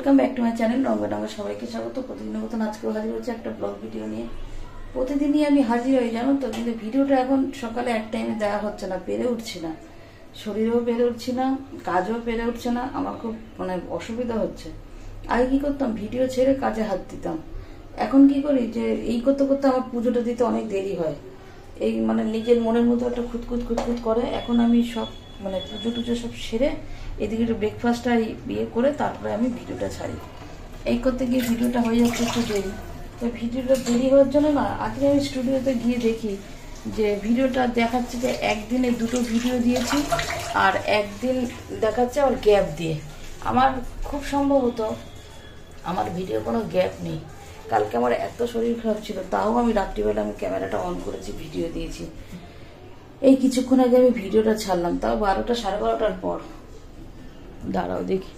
Welcome back to my channel Rangadanga. সবাইকে স্বাগত। প্রতিদিনের মতন আজকেও হাজির হচ্ছে একটা ব্লগ ভিডিও নিয়ে। প্রতিদিনই আমি হাজির হই জানো তো, কিন্তু ভিডিওটা এখন সকালে এক টাইমে দেওয়া হচ্ছে না, পেরে উঠছি না, শরীরেও পেরে উঠছি না, কাজও পেরে উঠছে না, আমার খুব অসুবিধা হচ্ছে। আগে কি করতাম, ভিডিও ছেড়ে কাজে হাত দিতাম। এখন কি করি যে এই করতে করতে আমার পুজোটা দিতে অনেক দেরি হয়। এই নিজের মনের মতো একটা খুঁতখুত করে। এখন আমি সব পুজো টুজো সব সেরে এদিকে একটু ব্রেকফাস্টটা বিয়ে করে তারপরে আমি ভিডিওটা ছাড়ি। এই করতে গিয়ে ভিডিওটা হয়ে যাচ্ছে একটু দেরি। তো ভিডিওটা দেরি হওয়ার জন্য না, আজকে আমি স্টুডিওতে গিয়ে দেখি যে ভিডিওটা দেখাচ্ছে যে একদিনে দুটো ভিডিও দিয়েছি, আর একদিন দেখাচ্ছে আবার গ্যাপ দিয়ে। আমার খুব সম্ভবত আমার ভিডিও কোনো গ্যাপ নেই। কালকে আমার এত শরীর খারাপ ছিল, তাও আমি রাত্রিবেলা ক্যামেরাটা অন করেছি, ভিডিও দিয়েছি। এই কিছুক্ষণ আগে আমি ভিডিওটা ছাড়লাম, তাও 12টা সাড়ে 12টার পর। দাঁড়াও দেখি,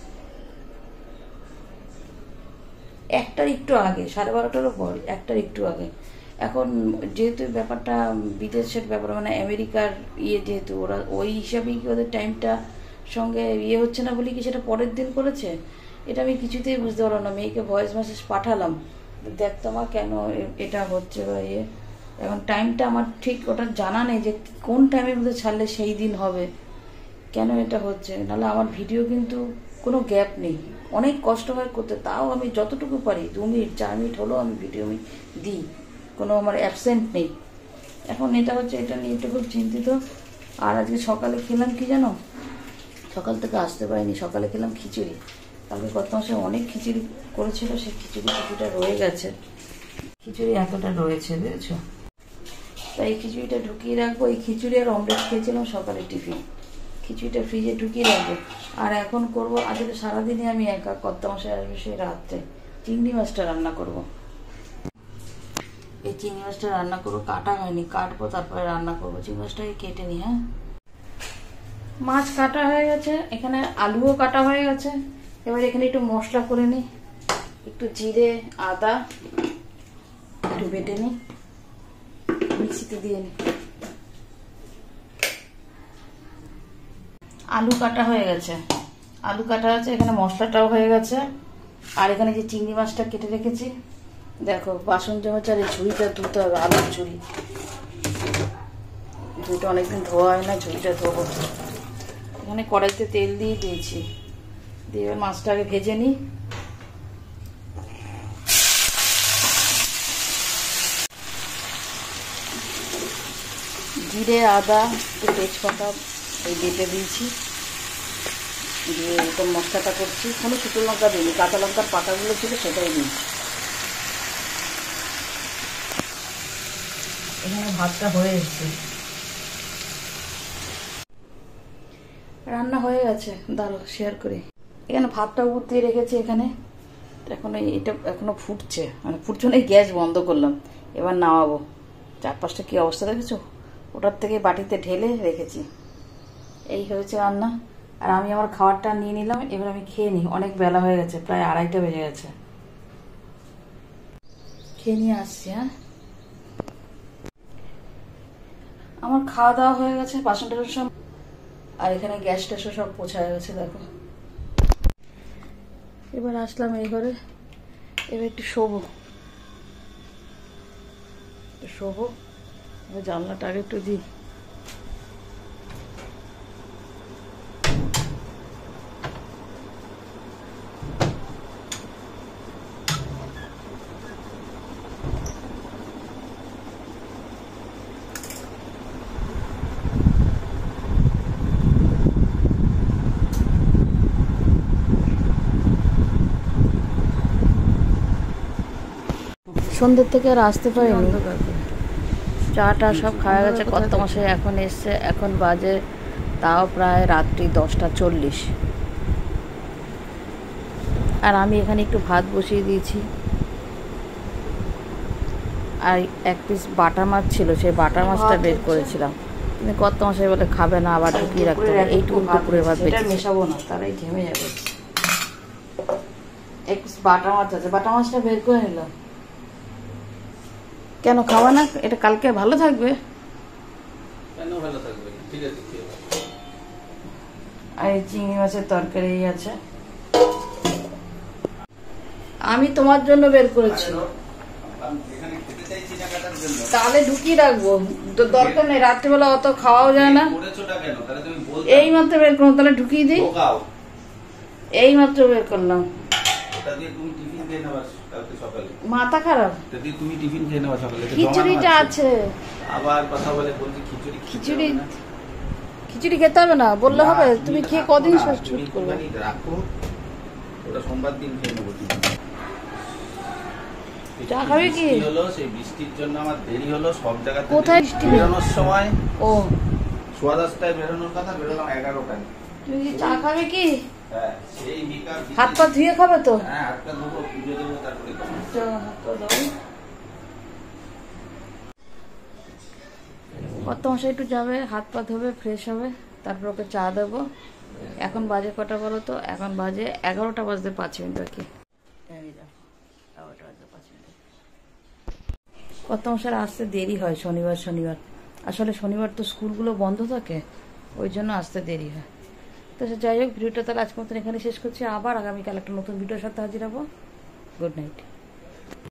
একটার একটু আগে, 12:30টারও পর, একটার একটু আগে। এখন যেহেতু ব্যাপারটা বিদেশের ব্যাপার, আমেরিকার যেহেতু ওরা ওই হিসাবেই কি ওদের টাইমটা সঙ্গে হচ্ছে না বলি কি সেটা পরের দিন করেছে। এটা আমি কিছুতেই বুঝতে পারলাম না। মেয়েকে ভয়েস মেসেজ পাঠালাম, দেখতো মা কেন এটা হচ্ছে বা এখন টাইমটা আমার ঠিক ওটা জানা নেই যে কোন টাইমের মধ্যে ছাড়লে সেই দিন হবে, কেন এটা হচ্ছে। নাহলে আমার ভিডিও কিন্তু কোনো গ্যাপ নেই, অনেক কষ্ট হয় করতে, তাও আমি যতটুকু পারি 2 মিনিট 4 মিনিট হলেও আমি ভিডিও দিই, কোনো আমার অ্যাবসেন্ট নেই। এখন এটা হচ্ছে, এটা নিয়ে একটু খুব চিন্তিত। আর আজকে সকালে খেলাম কি জানো, সকাল থেকে আসতে পারিনি, সকালে খেলাম খিচুড়ি। কালকে কত মাসে অনেক খিচুড়ি করেছিল, সেই কিছুটা রয়ে গেছে। খিচুড়ি এতটা রয়েছে বুঝেছো, তাই খিচুড়িটা ঢুকিয়ে রাখবো। এই খিচুড়ি আর অমলেট খেয়েছিলাম সকালে টিফিন, খিচুড়িটা ফ্রিজে ঢুকিয়ে রাখবো। আর এখন করবো, আজকে সারাদিনে আমি একা, কর্তা মশাই আসবে সেই রাত্রে, চিংড়ি মাছটা রান্না করব। এই চিংড়ি মাছটা রান্না করবো, কাটা হয়নি, কাটবো তারপরে রান্না করবো। চিংড়ি মাছটাকে কেটে নি। হ্যাঁ, মাছ কাটা হয়ে গেছে, এখানে আলুও কাটা হয়ে গেছে। এবার এখানে একটু মশলা করে নিই, একটু জিরে আদা একটু বেটে নিই, মিক্সিতে দিয়ে নিই। আলু কাটা হয়ে গেছে, আলু কাটা আছে, এখানে মশলাটাও হয়ে গেছে। আর এখানে যে চিংড়ি মাছটা কেটে রেখেছি, দেখো বাসন জমেছে। আর এই ঝুড়িটা ধুতে হবে, আলুর ঝুড়ি, ঝুড়িটা অনেকদিন ধোয়া হয় না, ঝুড়িটা ধোবো। এখানে কড়াইতে তেল দিয়ে দিয়েছি, দিয়ে এবার মাছটা আগে ভেজে নিই। জিরে আদা একটু তেজপাতা এই বেটে দিয়েছি, দিয়ে এরকম মশলাটা করছি। কোনো শুকনো লঙ্কা দিইনি, কাঁচা লঙ্কার পাতাগুলো ছিল সেটাই দিয়েছি। এখানে ভাতটা হয়ে এসেছে, রান্না হয়ে গেছে। দাঁড়াও শেয়ার করি। এখানে ভাতটা উপর দিয়ে রেখেছি, এখানে এখন এটা এখনো ফুটছে, ফুটছে না, গ্যাস বন্ধ করলাম। এবার নামাবো। চারপাশটা কি অবস্থা দেখেছো, ওটার থেকে বাটিতে ঢেলে রেখেছি। এই হয়েছে রান্না। আর আমি আমার খাবারটা নিয়ে নিলাম, এবার আমি খেয়ে নিই। অনেক বেলা হয়ে গেছে, প্রায় 2:30টা বেজে গেছে। খেয়ে নিয়ে আসছি। হ্যাঁ, আমার খাওয়া দাওয়া হয়ে গেছে, বাসন টাসন সব, আর এখানে গ্যাস ট্যাসও সব পোছা হয়ে গেছে। দেখো, এবার আসলাম এই ঘরে, এবার একটু শোবো, জানলাটা আগে একটু দিই। সন্ধ্যের থেকে আর আসতে পারিনি, চা টা সব খাওয়া গেছে। কর্তা মশাই এখন এসছে, এখন বাজে তাও প্রায় রাত্রি 10:40। আর আমি এখানে একটু ভাত বসিয়ে দিয়েছি। আর এক পিস বাটা মাছ ছিল, সেই বাটা মাছটা বের করেছিলাম, কিন্তু কর্তা মশাই বলে খাবে না, আবার ঢুকিয়ে রাখতে হবে। এইটুকু দুপুরের ভাত মেশাবো না, তারাই ঘেমে যাবে। এক পিস বাটা মাছ আছে, বাটা মাছটা বের করে নিলাম। কেন খাওয়া না, এটা কালকে ভালো থাকবে। আর এই চিংড়ি মাছের তরকারি আছে, আমি তোমার জন্য বের করেছি, তাহলে ঢুকিয়ে রাখবো, দরকার নেই, রাত্রিবেলা অত খাওয়াও যায় না। এই মাত্র বের করলাম, তাহলে ঢুকিয়ে দিই। এই মাত্র বের করলাম। মাথা খারাপ, তুমি টিফিন খেয়ে নেওয়া সকালে, খিচুড়িটা আছে। আবার কথা বলে বলছি খিচুড়ি খিচুড়ি খেতে হবে না বললে হবে? তুমি খেয়ে কদিন শুট করবে? রাখো, ওটা সোমবার দিন খেয়ে নেবো। চা খাবে কি? হলো সেই বৃষ্টির জন্য আমার দেরি হলো, সব জায়গাতে কোথায় বৃষ্টি? বেরোনোর সময় ও 10:15টায় বেরোনোর কথা, বেরোলাম 11টায়। তুমি কি চা খাবে কি? হ্যাঁ, সেই বিকাল। হাত পা ধুয়ে খাবে তো? হ্যাঁ, হাত পা ধোবো, পুজো দেবো, তারপরে কত মশাই একটু যাবে, হাত পা ধোবে, ফ্রেশ হবে, তারপর ওকে চা দেবো। এখন বাজে কটা বলো তো? এখন বাজে 11টা বাজতে 5 মিনিট বাকি। কত মশার আসতে দেরি হয় শনিবার। আসলে শনিবার তো স্কুলগুলো বন্ধ থাকে, ওই জন্য আসতে দেরি হয়। তো যাই হোক, ভিডিওটা তাহলে আজকের মতন এখানে শেষ করছি। আবার আগামীকাল একটা নতুন ভিডিওর সাথে হাজির হবো। Good night.